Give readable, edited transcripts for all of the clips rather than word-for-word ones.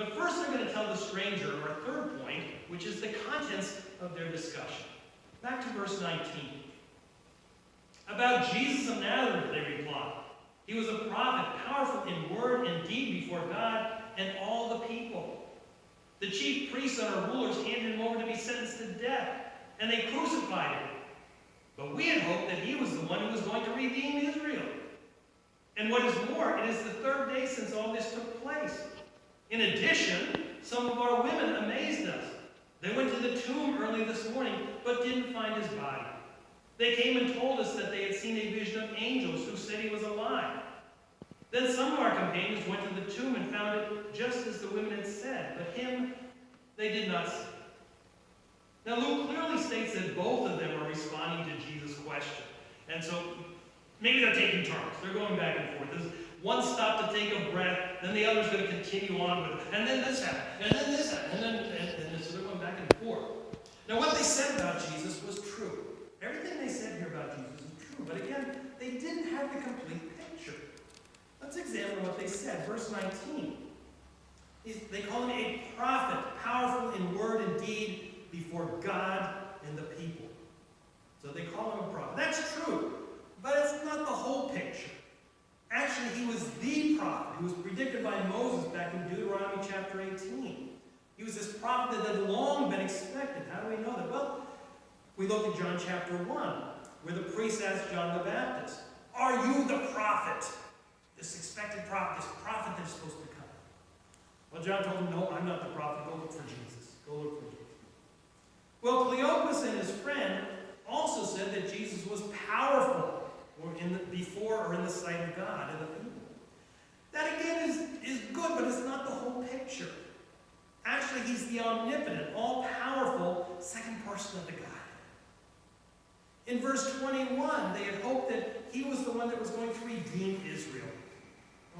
But first they're going to tell the stranger our third point, which is the contents of their discussion. Back to verse 19. About Jesus of Nazareth, they reply. He was a prophet, powerful in word and deed before God and all the people. The chief priests and our rulers handed him over to be sentenced to death, and they crucified him. But we had hoped that he was the one who was going to redeem Israel. And what is more, it is the third day since all this took place. In addition, some of our women amazed us. They went to the tomb early this morning, but didn't find his body. They came and told us that they had seen a vision of angels who said he was alive. Then some of our companions went to the tomb and found it just as the women had said, but him they did not see. Now Luke clearly states that both of them are responding to Jesus' question. And so maybe they're taking turns. They're going back and forth. There's one stop to take a breath, then the other's going to continue on with it. And then this happened, and then this happened, and so they're going back and forth. Now what they said about Jesus was true. Everything they said here about Jesus is true. But again, they didn't have the complete picture. Let's examine what they said. Verse 19. They call him a prophet, powerful in word and deed before God and the people. So they call him a prophet. That's true, but it's not the whole picture. Actually, he was the prophet. He was predicted by Moses back in Deuteronomy chapter 18. He was this prophet that had long been expected. How do we know that? Well, we look at John chapter 1, where the priest asked John the Baptist, "Are you the prophet?" This expected prophet, this prophet that's supposed to come. Well, John told him, "No, I'm not the prophet. Go look for Jesus. Go look for Jesus." Well, Cleopas and his friend also said that Jesus was powerful before or in the sight of God and the people. That again is good, but it's not the whole picture. Actually, he's the omnipotent, all-powerful second person of the Godhead. In verse 21, they had hoped that he was the one that was going to redeem Israel.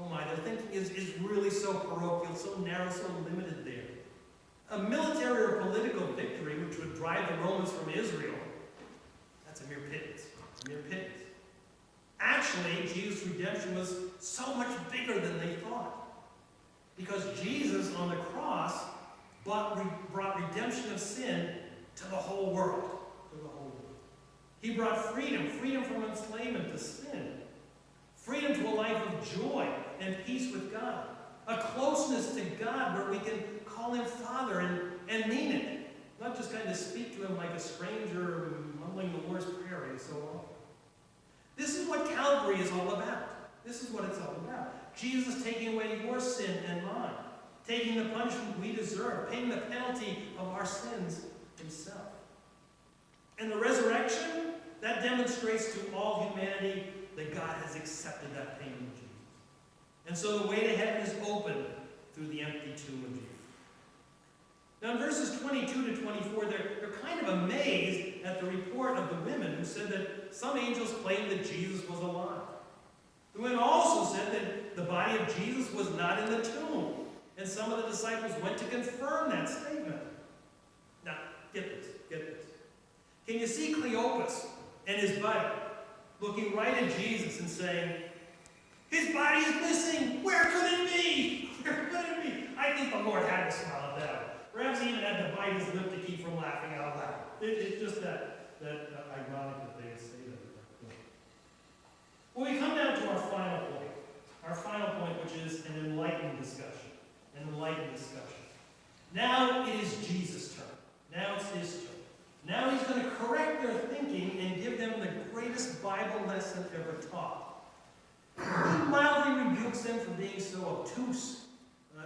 Oh my, their thinking is really so parochial, so narrow, so limited there. A military or political victory which would drive the Romans from Israel, that's a mere pittance. A mere pittance. Actually, Jesus' redemption was so much bigger than they thought. Because Jesus on the cross brought redemption of sin to the whole world. To the whole world. He brought freedom from enslavement to sin. Freedom to a life of joy and peace with God. A closeness to God where we can call him Father and mean it. Not just kind of speak to him like a stranger mumbling the Lord's Prayer and so on. This is what Calvary is all about. This is what it's all about. Jesus taking away your sin and mine. Taking the punishment we deserve. Paying the penalty of our sins himself. And the resurrection, that demonstrates to all humanity that God has accepted that payment of Jesus. And so the way to heaven is open through the empty tomb of Jesus. Now in verses 22 to 24, they're kind of amazed at the report of the women who said that some angels claimed that Jesus was alive. The women also said that the body of Jesus was not in the tomb. And some of the disciples went to confirm that statement. Now, get this. Can you see Cleopas and his buddy looking right at Jesus and saying, "His body is missing. Where could it be? Where could it be?" I think the Lord had to smile at that. Perhaps he even had to bite his lip to keep from laughing out loud. It's just that ironic that they would say that. Well, we come down to our final point. Our final point, which is an enlightened discussion. An enlightened discussion. Now it is Jesus' turn. Now it's his turn. Now he's going to correct their thinking and give them the greatest Bible lesson ever taught. He mildly rebukes them for being so obtuse.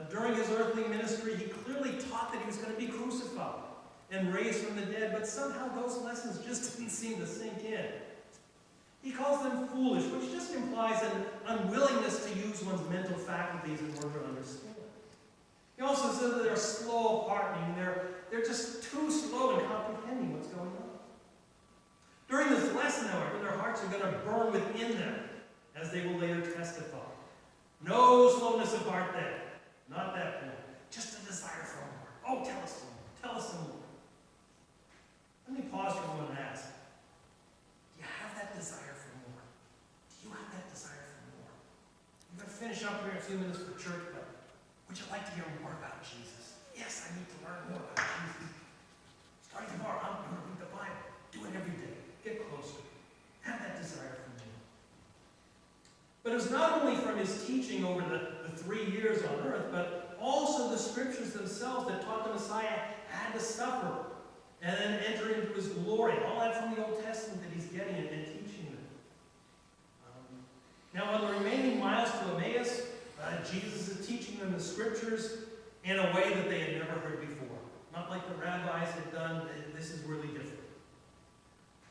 During his earthly ministry, he clearly taught that he was going to be crucified and raised from the dead, but somehow those lessons just didn't seem to sink in. He calls them foolish, which just implies an unwillingness to use one's mental faculties in order to understand. He also says that they're slow of heart, meaning they're just too slow in comprehending what's going on. During this lesson, however, their hearts are going to burn within them, as they will later testify. No slowness of heart then. Not that point. Just a desire for more. Oh, tell us some more. Tell us some more. Let me pause for a moment and ask, do you have that desire for more? Do you have that desire for more? I'm going to finish up here in a few minutes for church, but Would you like to hear more about Jesus? Yes, I need to learn more about Jesus. Starting tomorrow, I'm going to read the Bible. Do it every day. Get closer. Have that desire for me. But it was not only from his teaching over the 3 years on earth, but also the scriptures themselves that taught the Messiah had to suffer and then enter into his glory. All that from the Old Testament that he's getting and teaching them. Now, on the remaining miles to Emmaus, Jesus is teaching them the scriptures in a way that they had never heard before. Not like the rabbis had done. This is really different.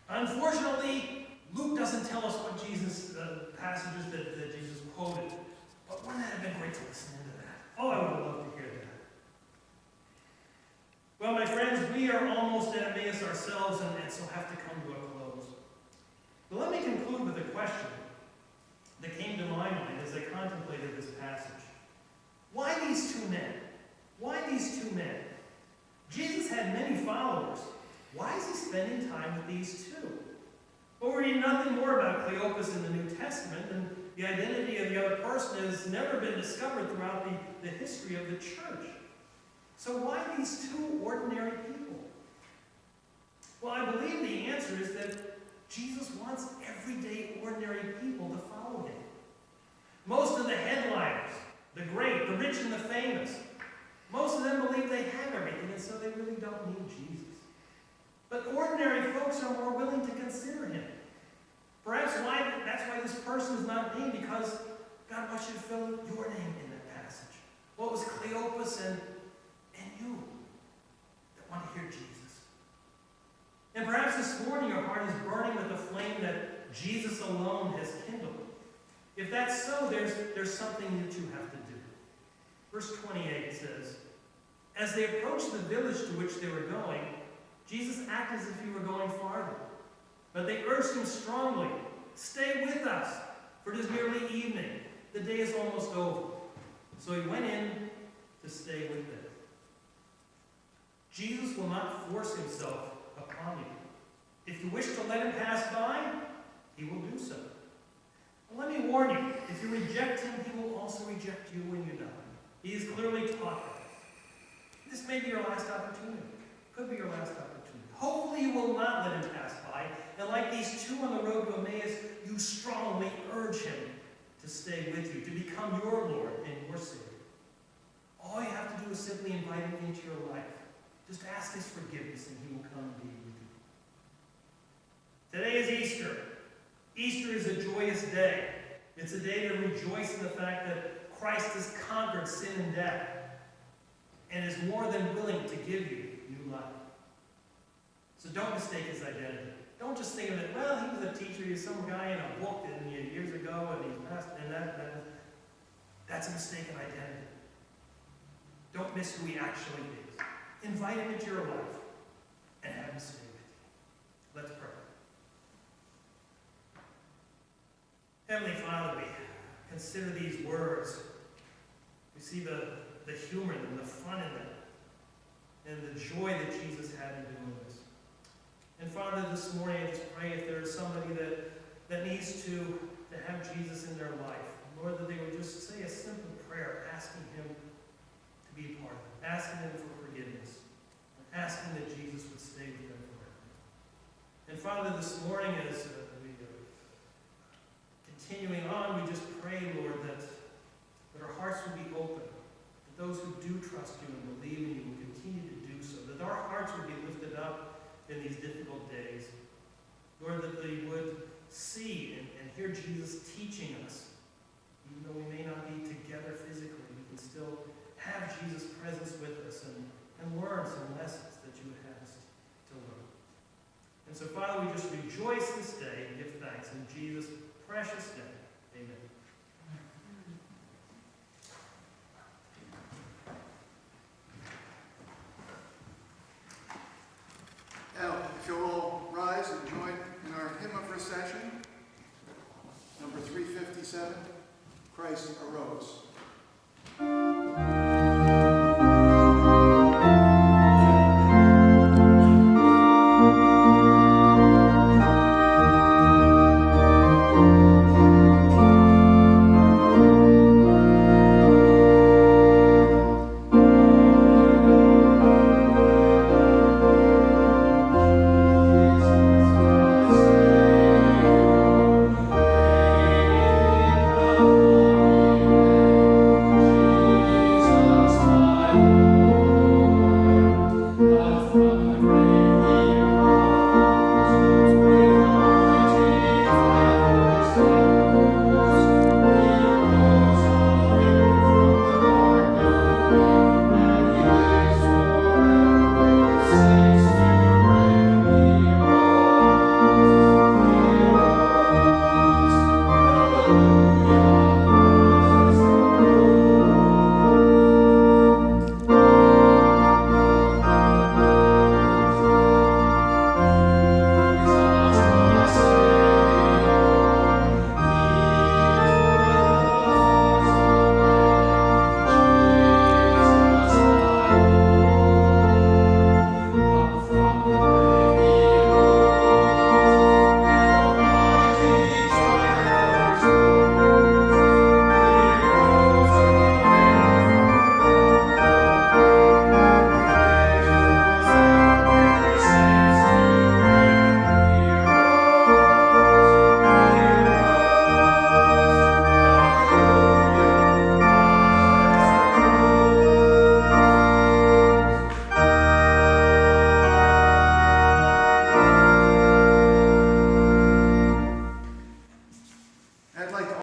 Unfortunately, Luke doesn't tell us what Jesus, passages that Jesus quoted. But wouldn't that have been great to listen into that? Oh, I would have loved to hear that. Well, my friends, we are almost at Emmaus ourselves and so have to come to a close. But let me conclude with a question that came to my mind as I contemplated this passage. Why these two men? Why these two men? Jesus had many followers. Why is he spending time with these two? Well, we read nothing more about Cleopas in the New Testament, and the identity of the other person has never been discovered throughout the history of the church. So why these two ordinary people? Well, I believe the answer is that Jesus wants everyday, ordinary people to follow him. Most of the headliners, the great, the rich, and the famous, most of them believe they have everything, and so they really don't need Jesus. But ordinary folks are more willing to consider him. Perhaps that's why this person is not named, because God wants you to fill your name in that passage. What was Cleopas and you that want to hear Jesus? And perhaps this morning your heart is burning with the flame that Jesus alone has kindled. If that's so, there's something you two have to do. Verse 28 says, as they approached the village to which they were going, Jesus acted as if he were going farther. But they urged him strongly, stay with us, for it is nearly evening. The day is almost over. So he went in to stay with them. Jesus will not force himself upon you. If you wish to let him pass by, he will do so. But let me warn you, if you reject him, he will also reject you when you die. He is clearly taught that. This may be your last opportunity. Could be your last opportunity. Hopefully you will not let him pass by, and like these two on the road to Emmaus, you strongly urge him to stay with you, to become your Lord and your Savior. All you have to do is simply invite him into your life. Just ask his forgiveness and he will come and be with you. Today is Easter. Easter is a joyous day. It's a day to rejoice in the fact that Christ has conquered sin and death and is more than willing to give you new life. So don't mistake his identity. Don't just think of it, well, he was a teacher, he was some guy in a book and years ago, and he's passed, and that's a mistaken identity. Don't miss who he actually is. Invite him into your life and have him stay with you. Let's pray. Heavenly Father, we consider these words. We see the humor in them, the fun in them, and the joy that Jesus had in doing this. And Father, this morning I just pray if there is somebody that needs to have Jesus in their life, Lord, that they would just say a simple prayer asking him to be a part of it, asking him for forgiveness, and asking that Jesus would stay with them forever. And Father, this morning as we are continuing on, we just pray, Lord, that our hearts would be open, that those who do trust you and believe in you will continue to do so, that our hearts would be lifted up in these difficult days. Lord, that they would see and hear Jesus teaching us, even though we may not be together physically.